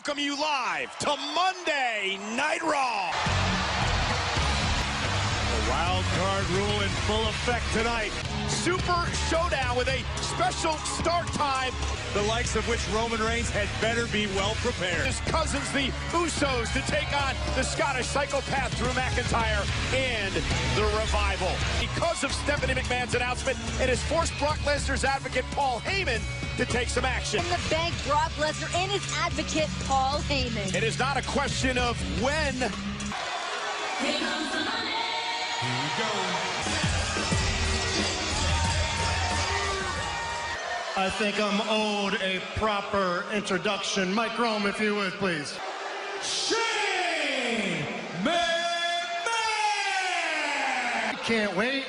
welcome you live to Monday Night Raw. The wild card rule in full effect tonight. Super Showdown with a special start time, the likes of which Roman Reigns had better be well prepared. His cousins, the Usos, to take on the Scottish psychopath Drew McIntyre and the Revival. Because of Stephanie McMahon's announcement, it has forced Brock Lesnar's advocate Paul Heyman to take some action. In the bank, Brock Lesnar and his advocate Paul Heyman. It is not a question of when. Here comes the money. Here we go. I think I'm owed a proper introduction. Mike Rome, if you would, please. Shane McMahon! I can't wait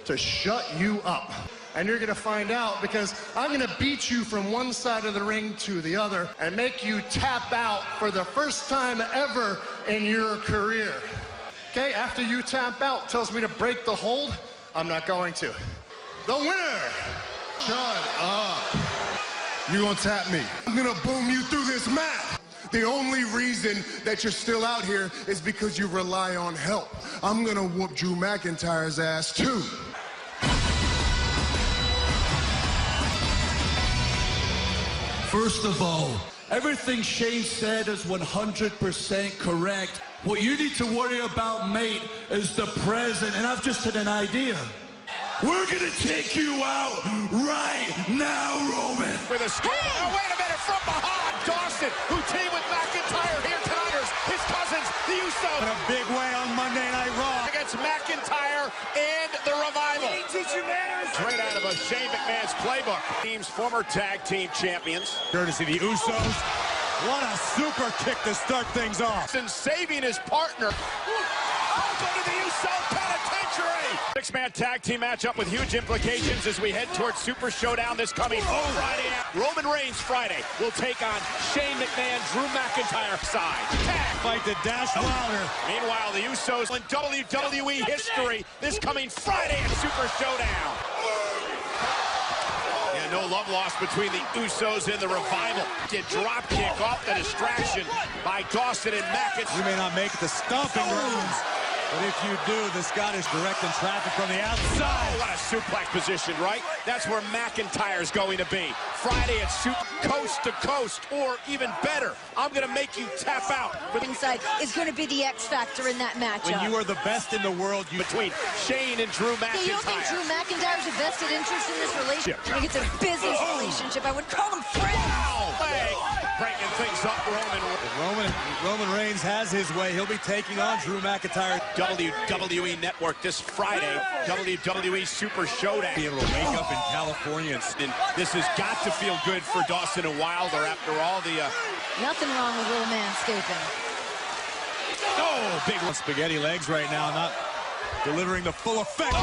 to shut you up. And you're going to find out because I'm going to beat you from one side of the ring to the other and make you tap out for the first time ever in your career. Okay, after you tap out, tells me to break the hold. I'm not going to. The winner! Shut up. You're gonna tap me. I'm gonna boom you through this mat. The only reason that you're still out here is because you rely on help. I'm gonna whoop Drew McIntyre's ass too. First of all, everything Shane said is 100% correct. What you need to worry about, mate, is the present, and I've just had an idea. We're gonna take you out right now, Roman. With a score. Oh, wait a minute, from behind. Dawson, who teamed with McIntyre here tonight. His cousins, the Usos. In a big way on Monday Night Raw. Against McIntyre and the Revival. Teach you manners. Straight out of a Shane McMahon's playbook. Team's former tag team champions. Courtesy the Usos. What a super kick to start things off. And saving his partner. Oh, go to the Uso penitentiary. Six-man tag team matchup with huge implications as we head towards Super Showdown this coming Friday. Roman Reigns Friday will take on Shane McMahon, Drew McIntyre side. Tag Fight to Dash Wilder. Meanwhile, the Usos in WWE history this coming Friday at Super Showdown. Yeah, no love lost between the Usos and the Revival. Get drop kick off the distraction by Dawson and McIntyre. You may not make it to stomping grounds, but if you do, the Scottish directing traffic from the outside. Oh, what a suplex position, right? That's where McIntyre's going to be. Friday at coast to coast, or even better, I'm going to make you tap out. Inside is going to be the X factor in that matchup. When you are the best in the world, Between Shane and Drew McIntyre. You don't think Drew McIntyre's a vested interest in this relationship? I think it's a business relationship. I would call them friends. Wow. Hey, breaking things up, Roman Reigns has his way. He'll be taking on Drew McIntyre. WWE Network this Friday. WWE Super Showdown. Be able to wake up in California And this has got to feel good for Dawson and Wilder after all the... Nothing wrong with little manscaping. Oh, big one. spaghetti legs right now, not delivering the full effect.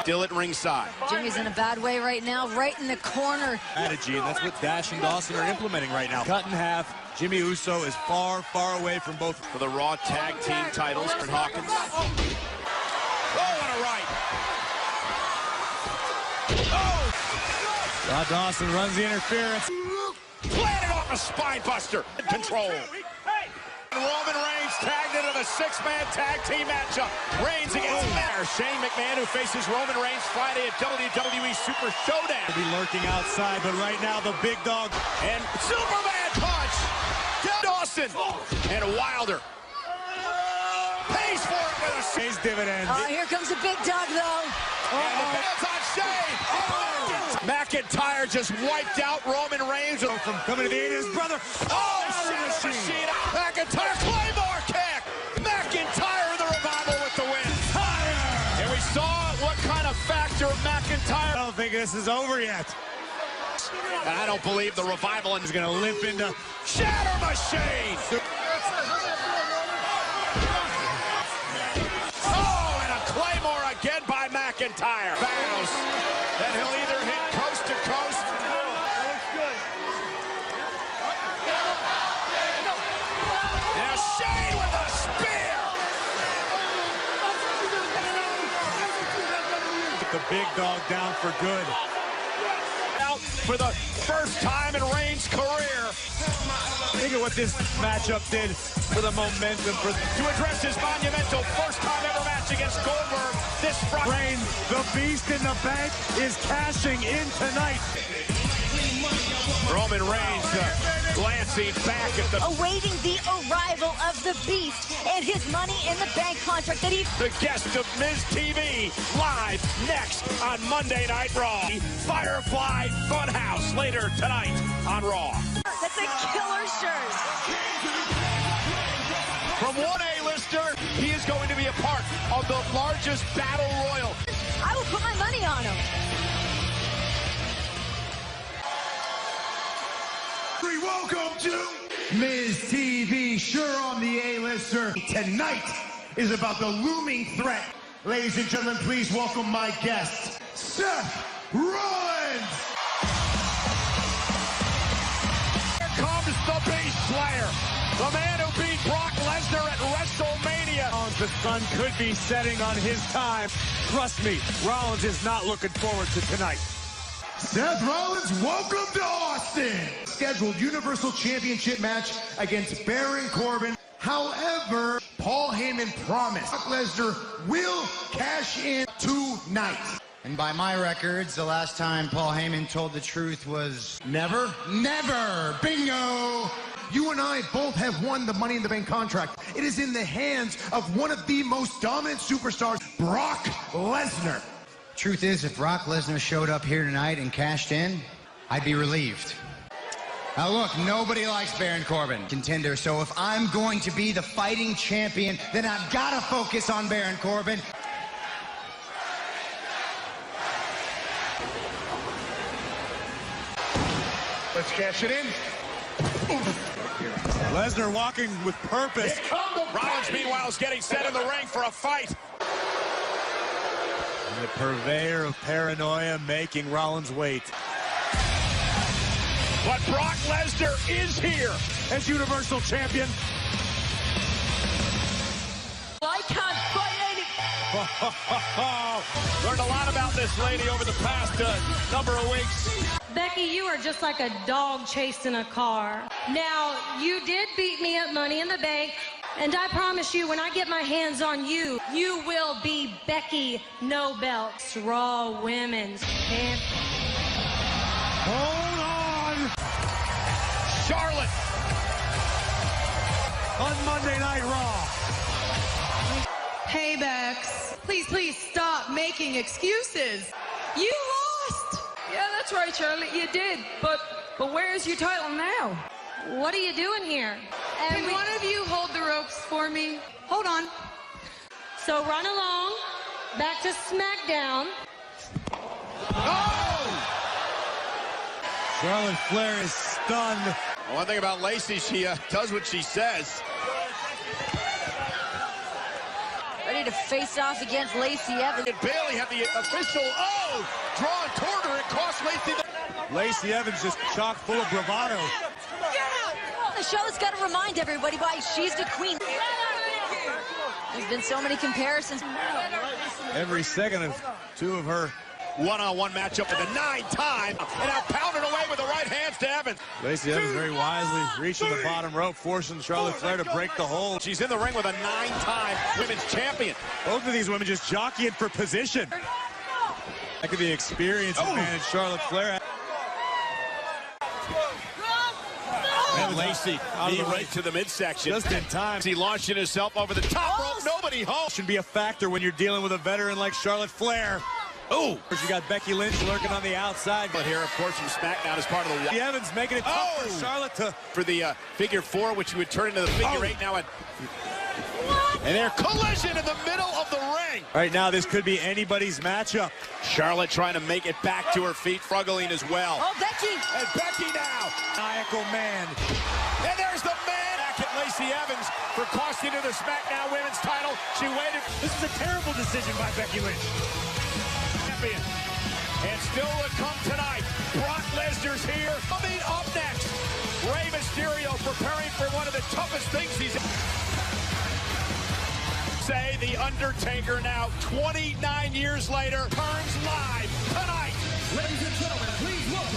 Still at ringside. Jimmy's in a bad way right now, right in the corner. Strategy, and that's what Dash and Dawson are implementing right now. Cut in half. Jimmy Uso is far, far away from both. For the Raw Tag Team titles, for Hawkins. Oh, what a right. Oh! Dawson runs the interference. Planted off a spine buster. In control. Roman Reigns tagged into the six-man tag team matchup. Reigns against Shane McMahon, who faces Roman Reigns Friday at WWE Super Showdown. He'll be lurking outside, but right now the big dog. And Superman punch. Dawson and Wilder. Pays for it with a Pays dividends. Here comes the big dog, though. And the fans on Shane. McIntyre just wiped out Roman Reigns. From coming to the aid of his brother. Oh, shit, machine. McIntyre, Claymore kick. McIntyre and the Revival with the win. And we saw what kind of factor McIntyre. I don't think this is over yet. And I don't believe the Revival is going to limp into Shatter Machine. Oh, and a Claymore again by McIntyre. Vows that he'll either hit coast to coast. Now Shane with a spear. Get the big dog down for good. Out for the first time in Reigns' career. Think of what this matchup did for the momentum. To address his monumental first-time ever match against Goldberg this Friday. Reigns, the beast in the bank, is cashing in tonight. Roman Reigns glancing back at the... Awaiting the arrival of the Beast and his Money in the Bank contract that he... The guest of Miz TV, live next on Monday Night Raw. Firefly Funhouse later tonight on Raw. That's a killer shirt. From one A-lister, he is going to be a part of the largest battle royal. I will put my money on him. Welcome to Miz TV, sure on the A-lister. Tonight is about the looming threat. Ladies and gentlemen, please welcome my guest, Seth Rollins. Here comes the Beast Slayer, the man who beat Brock Lesnar at WrestleMania. The sun could be setting on his time. Trust me, Rollins is not looking forward to tonight. Seth Rollins, welcome to Austin. Scheduled Universal Championship match against Baron Corbin. However, Paul Heyman promised Brock Lesnar will cash in tonight. And by my records, the last time Paul Heyman told the truth was... Never? Never! Bingo! You and I both have won the Money in the Bank contract. It is in the hands of one of the most dominant superstars, Brock Lesnar. Truth is, if Brock Lesnar showed up here tonight and cashed in, I'd be relieved. Now look, nobody likes Baron Corbin, contender, so if I'm going to be the fighting champion, then I've got to focus on Baron Corbin. Let's cash it in. Lesnar walking with purpose. Rollins, meanwhile, is getting set in the ring for a fight. The purveyor of paranoia making Rollins wait. But Brock Lesnar is here As Universal Champion. I can't fight any... Learned a lot about this lady over the past number of weeks. Becky, you are just like a dog chased in a car. Now, you did beat me at Money in the Bank, and I promise you, when I get my hands on you, you will be Becky No Belts Raw Women's Champion. Hold on. Charlotte. On Monday Night Raw. Hey, Bex. Please stop making excuses. You lost. Yeah, that's right, Charlotte, you did. But where's your title now? What are you doing here? And Can one of you hold the ropes for me? Hold on. So run along, back to SmackDown. Charlotte Flair is stunned. One thing about Lacey, she does what she says. Ready to face off against Lacey Evans. And Bayley had the official, drawn toward her and cost Lacey. Lacey Evans just chock full of bravado. Charlotte's got to remind everybody why she's the queen. There's been so many comparisons. Every second of two of her. One-on-one matchup with a 9-time, and now pounded away with the right hands to Evans. Lacey Evans very wisely reaching the bottom rope, forcing Charlotte Flair to break the hold. She's in the ring with a 9-time women's champion. Both of these women just jockeying for position. That could be experience advantage Charlotte Flair. And Lacey knee right to the midsection. Just in time. He launching himself over the top rope. Nobody home. Should be a factor when you're dealing with a veteran like Charlotte Flair. Oh, You got Becky Lynch lurking on the outside. but here, of course, from SmackDown as part of the... Evans making it tough for Charlotte to... For the figure 4, which would turn into the figure 8 now. And their collision in the middle of the ring. Right now, this could be anybody's matchup. Charlotte trying to make it back to her feet, struggling as well. Oh, Becky! And Becky now. Maniacal man. And there's the man back at Lacey Evans for costing her the SmackDown Women's title. She waited. This is a terrible decision by Becky Lynch. Champion. And still to come tonight, Brock Lesnar's here. Coming up next, Rey Mysterio preparing for one of the toughest things he's... Say The Undertaker now, 29 years later, turns live tonight. Ladies and gentlemen, please welcome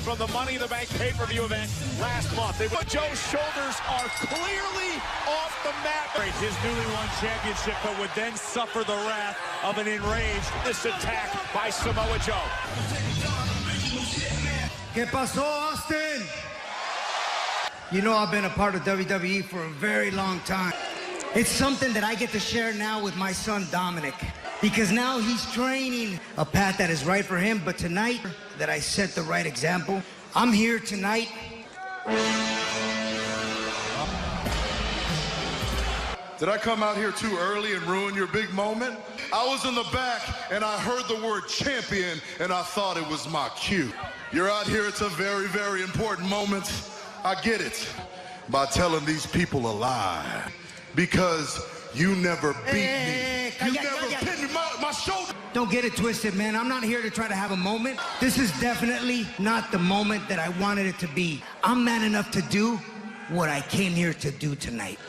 from the Money in the Bank pay-per-view event last month. Joe's shoulders are clearly off the mat. His newly won championship, but would then suffer the wrath of an enraged This attack by Samoa Joe. ¿Qué pasó, Austin? You know I've been a part of WWE for a very long time. It's something that I get to share now with my son, Dominic. Because now he's training a path that is right for him. But tonight, that I set the right example, I'm here tonight. Did I come out here too early and ruin your big moment? I was in the back and I heard the word champion and I thought it was my cue. You're out here, it's a very, very important moment. I get it by telling these people a lie. Because you never beat me. You never pinned my shoulder. Don't get it twisted, man. I'm not here to try to have a moment. This is definitely not the moment that I wanted it to be. I'm man enough to do what I came here to do tonight.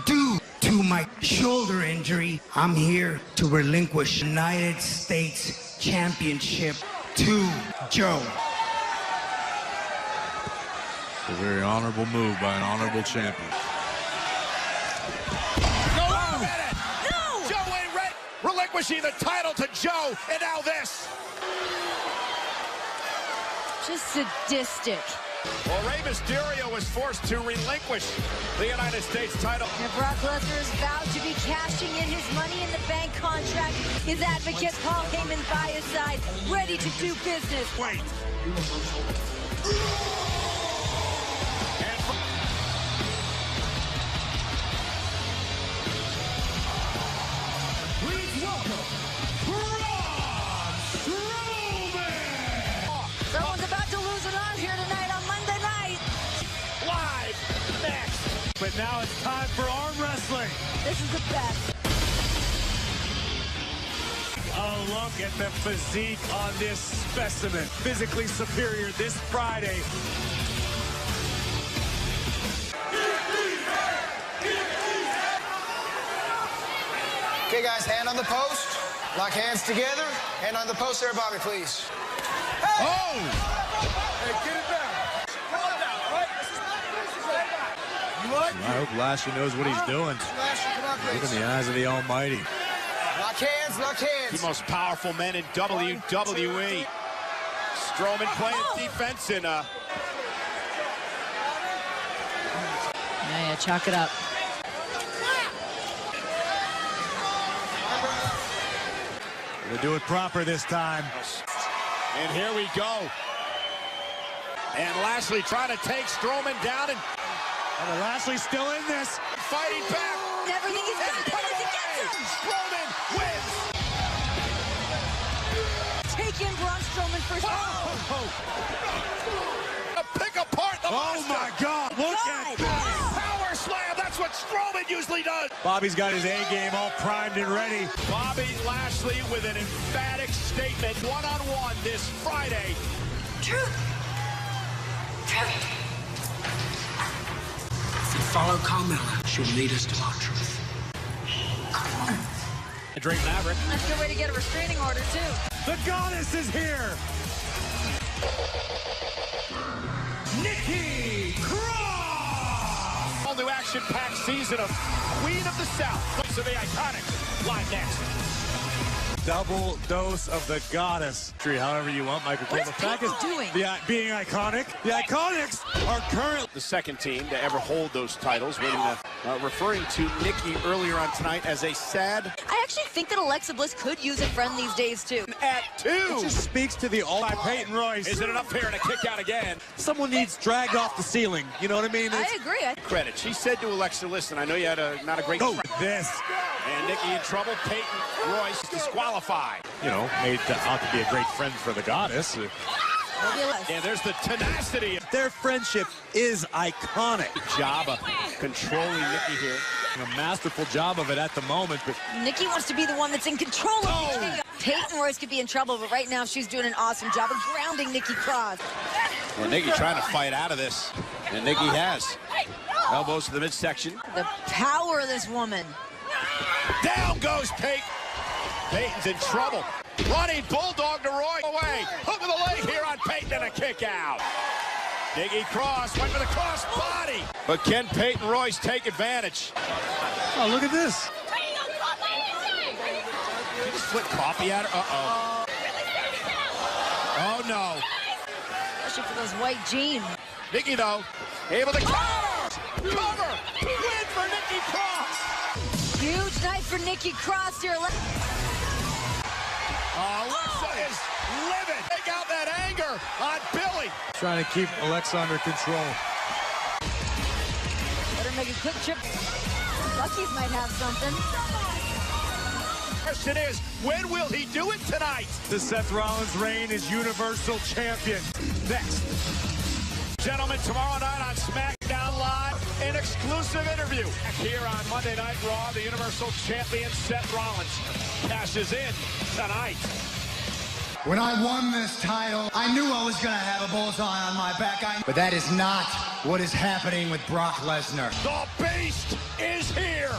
Due to my shoulder injury, I'm here to relinquish United States Championship to Joe. A very honorable move by an honorable champion. Relinquishing the title to Joe, and now this. Just sadistic. Well, Rey Mysterio was forced to relinquish the United States title. And Brock Lesnar is vowed to be cashing in his Money in the Bank contract. His advocate, Paul Heyman, by his side, ready to do business. Wait. Someone's about to lose an arm here tonight on Monday night. Live next. But now it's time for arm wrestling. This is the best. A look at the physique on this specimen. Physically superior this Friday. Okay, guys, hand on the post. Lock hands together. Hand on the post there, Bobby, please. Hey! Oh! Hey, get it back. Come on down, all right? You what? I hope Lashley knows what he's doing. Lashley, come on, please. Look in the eyes of the Almighty. Lock hands, lock hands. The most powerful men in WWE. Strowman playing defense in Yeah, chalk it up. They do it proper this time. And here we go. And Lashley trying to take Strowman down, and Lashley's still in this. fighting back. Everything he's got to do is he gets him. Strowman wins. Take in Braun Strowman first. Pick apart the monster. My God. Look at that. Power slam. That's what Strowman usually does. Bobby's got his A-game all primed and ready. Bobby Lashley with an emphatic statement. One-on-one this Friday. Truth. If you follow Carmella, she'll lead us to our truth. Drake Maverick. That's a good way to get a restraining order, too. The Goddess is here. Nikki Cross. All new action-packed season of Queen of the South. Place of the Iconics. Live next. Double dose of the Goddess. However you want, Michael Cole. What's The fact Pete is, doing? being iconic. The Iconics are currently The second team to ever hold those titles, referring to Nikki earlier on tonight as a sad I actually think that Alexa Bliss could use a friend these days, too. at 2. It just speaks to the all by Peyton Royce. Is it enough here and a kick out again? Someone needs dragged off the ceiling. You know what I mean? I agree. Credit. She said to Alexa, listen, I know you had not a great This. And Nikki in trouble. Peyton Royce disqualified. You know, made out to be a great friend for the Goddess. And there's the tenacity. Their friendship is iconic. Job of controlling Nikki here. A masterful job of it at the moment, but Nikki wants to be the one that's in control of the chaos. Peyton Royce could be in trouble, but right now she's doing an awesome job of grounding Nikki Cross. Well, Nikki trying to fight out of this. And Nikki has. Elbows to the midsection. The power of this woman. Down goes Peyton. Peyton's in trouble. Running bulldog to Roy away. Hook of the leg here on Peyton and a kick out. Diggy Cross went for the cross body. But can Peyton Royce take advantage? Oh, look at this. He just flipped coffee at her. Uh-oh. Oh, no. Especially for those white jeans. Nikki, though, able to cover. Win for Nikki Cross. Huge night for Nikki Cross here. Alexa is livid. Take out that anger on Billy. Trying to keep Alexa under control. Better make a quick trip. Lucky's might have something. Question is, when will he do it tonight? The Seth Rollins reign is Universal Champion. Next. Gentlemen, tomorrow night on SmackDown Live, an exclusive interview. Here on Monday Night Raw, the Universal Champion Seth Rollins cashes in tonight. When I won this title, I knew I was going to have a bullseye on my back. But that is not what is happening with Brock Lesnar. The Beast is here.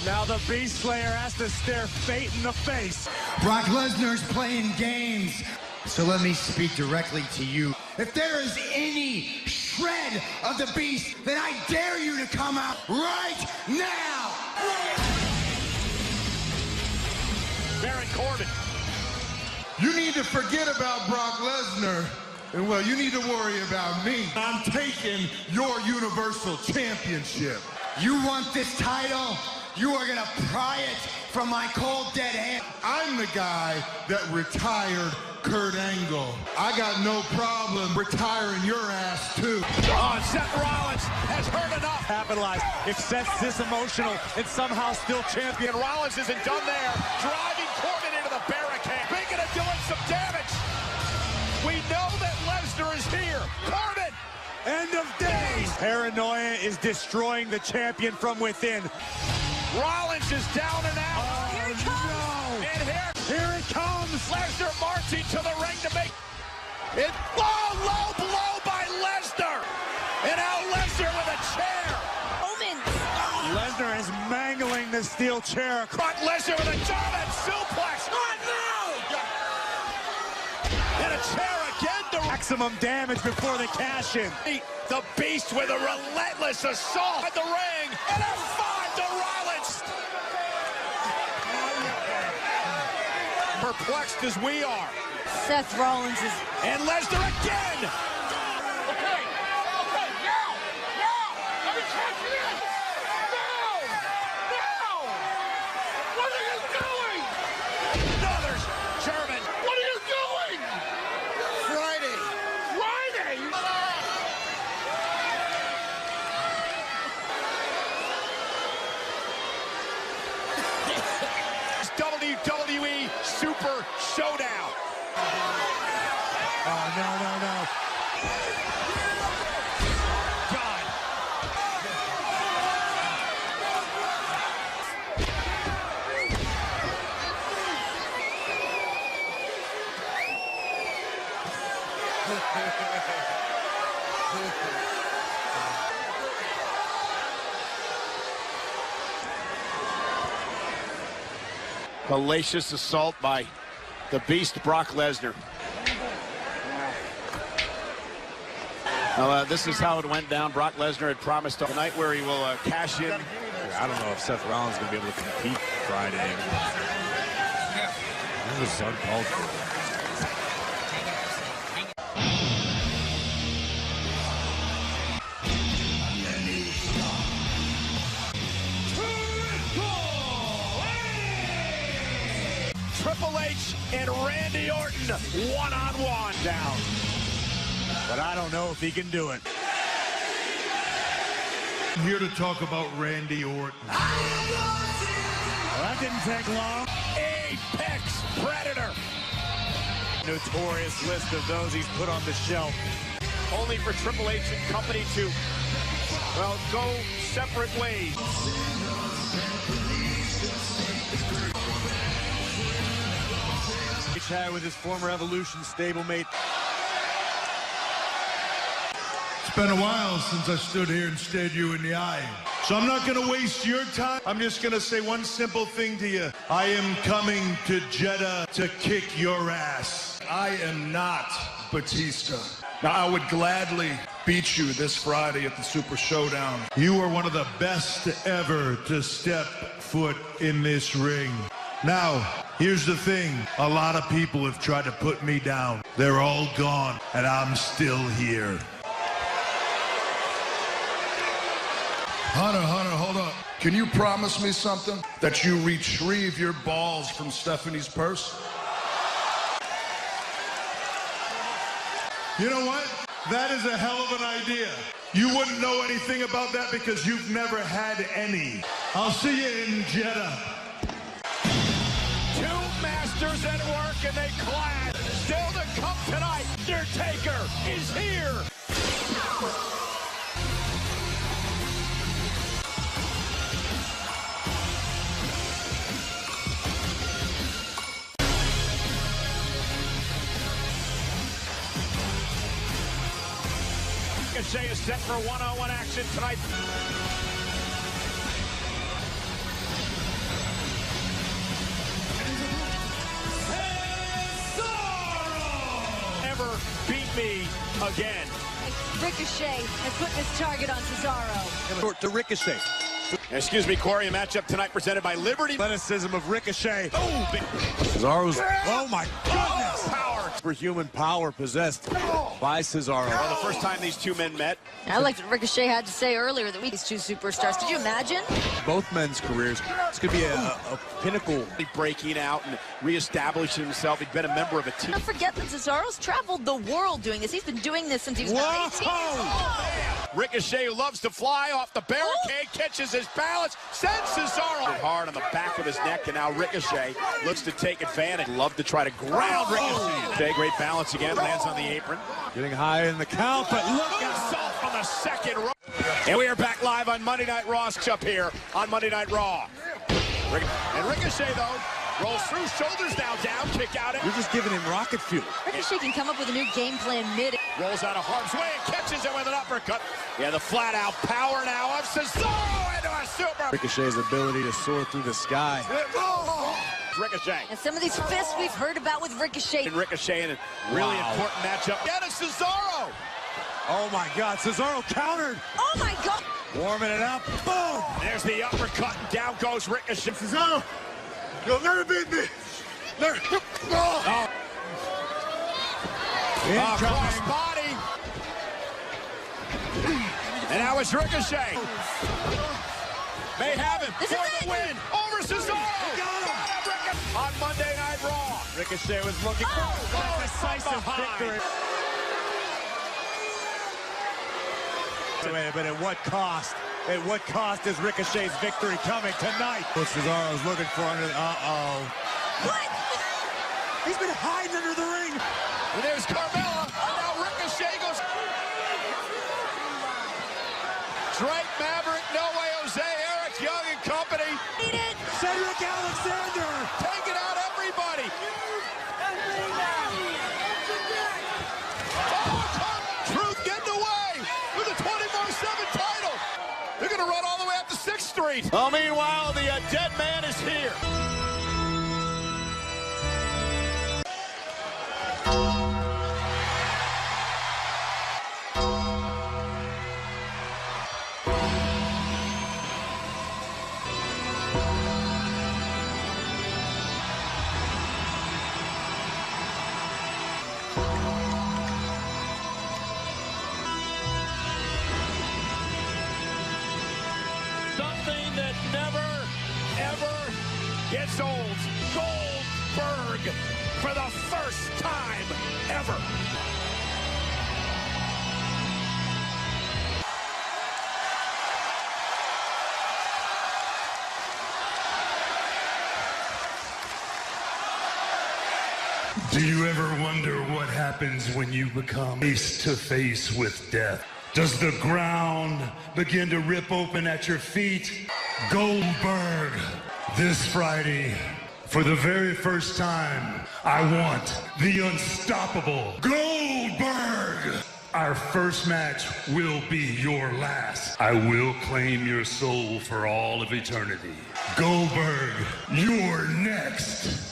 Now the Beast Slayer has to stare fate in the face. Brock Lesnar's playing games. So let me speak directly to you. If there is any shred of the Beast, then I dare you to come out right now. Baron Corbin. You need to forget about Brock Lesnar, and well, you need to worry about me. I'm taking your Universal Championship. You want this title? You are gonna pry it from my cold, dead hand. I'm the guy that retired Kurt Angle. I got no problem retiring your ass, too. Oh, Seth Rollins has heard enough. Capitalize. If Seth's this emotional and somehow still champion, Rollins isn't done there. Driving Corbin into the barricade. Thinking of doing some damage. We know that Lesnar is here. Corbin. end of days. Paranoia is destroying the champion from within. Rollins is down and out. Oh, Here it comes. no. And Here it comes. Lesnar marching to the ring to make it. Oh, low blow by Lesnar. And now Lesnar with a chair. Lesnar is mangling the steel chair. Brock Lesnar with a German suplex. Oh, no! And a chair again to Maximum damage before the cash-in. The Beast with a relentless assault at the ring. And a 5 to Rollins. Perplexed as we are. Seth Rollins is... And Lesnar again. Okay, now. Let me catch you in. No. What are you doing? Another German. What are you doing? Friday. WWE Super Showdown. Oh, no. God. Hellacious assault by the Beast, Brock Lesnar. Well, this is how it went down. Brock Lesnar had promised a night where he will cash in. I don't know if Seth Rollins is going to be able to compete Friday. This was uncalled for. Triple H and Randy Orton one-on-one down. But I don't know if he can do it. I'm here to talk about Randy Orton. Well, that didn't take long. Apex Predator. Notorious list of those he's put on the shelf. Only for Triple H and company to, well, go separate ways. H had with his former Evolution stablemate. It's been a while since I stood here and stared you in the eye. So I'm not going to waste your time. I'm just going to say one simple thing to you. I am coming to Jeddah to kick your ass. I am not Batista. Now, I would gladly beat you this Friday at the Super Showdown. You are one of the best ever to step foot in this ring. Now, here's the thing. A lot of people have tried to put me down. They're all gone, and I'm still here. Hunter, hold up. Can you promise me something? That you retrieve your balls from Stephanie's purse? You know what? That is a hell of an idea. You wouldn't know anything about that because you've never had any. I'll see you in Jeddah. Two masters at work and they clash. Still to come tonight. Undertaker is here. Ricochet is set for one-on-one action tonight. Never beat me again. Ricochet has put his target on Cesaro. To Ricochet. Excuse me, Corey, a matchup tonight presented by Liberty. Athleticism of Ricochet. Oh, Cesaro's. Oh my goodness. Power. Superhuman power possessed by Cesaro. Well, the first time these two men met. I liked what Ricochet had to say earlier that we these two superstars. Could you imagine? Both men's careers. This could be a pinnacle. Breaking out and reestablishing himself. He'd been a member of a team. Don't forget that Cesaro's traveled the world doing this. He's been doing this since he was about 18 years old. Ricochet, who loves to fly off the barricade, catches his balance, sends Cesaro hard on the back of his neck, and now Ricochet looks to take advantage. Love to try to ground Ricochet. Great balance again, lands on the apron. Getting high in the count, but look at Salt from the second row. And we are back live on Monday Night Raw, up here on Monday Night Raw. And Ricochet, though, rolls through, shoulders now down, kick out. You're just giving him rocket fuel. Ricochet can come up with a new game plan mid. Rolls out of harm's way and catches it with an uppercut. Yeah, the flat-out power now of Cesaro into a super. Ricochet's ability to soar through the sky. Ricochet. And some of these fists we've heard about with Ricochet. And Ricochet in a really important matchup. Get a Cesaro. Oh my God, Cesaro countered. Oh my God. Warming it up. Boom. There's the uppercut, and down goes Ricochet. Cesaro, you'll never beat me. Never. Oh. Cross body. And now it's Ricochet. May have him This for is the win over Cesaro. On Monday Night Raw. Ricochet was looking for a decisive victory. But at what cost? At what cost is Ricochet's victory coming tonight? What Cesaro's looking for under the... What? He's been hiding under the ring. And there's Carmella. And now Ricochet goes... Drake Maverick, No Way Jose, Eric Young and company. Eat it. Cedric Alexander. Taking out everybody. Truth getting away with a 24/7 title. They're going to run all the way up to 6th Street. Oh, meanwhile, the dead man is here. Something that never, ever gets old. Goldberg for the first time ever. Do you ever wonder what happens when you become face to face with death? Does the ground begin to rip open at your feet? Goldberg, this Friday, for the very first time, I want the unstoppable Goldberg. Our first match will be your last. I will claim your soul for all of eternity. Goldberg, you're next.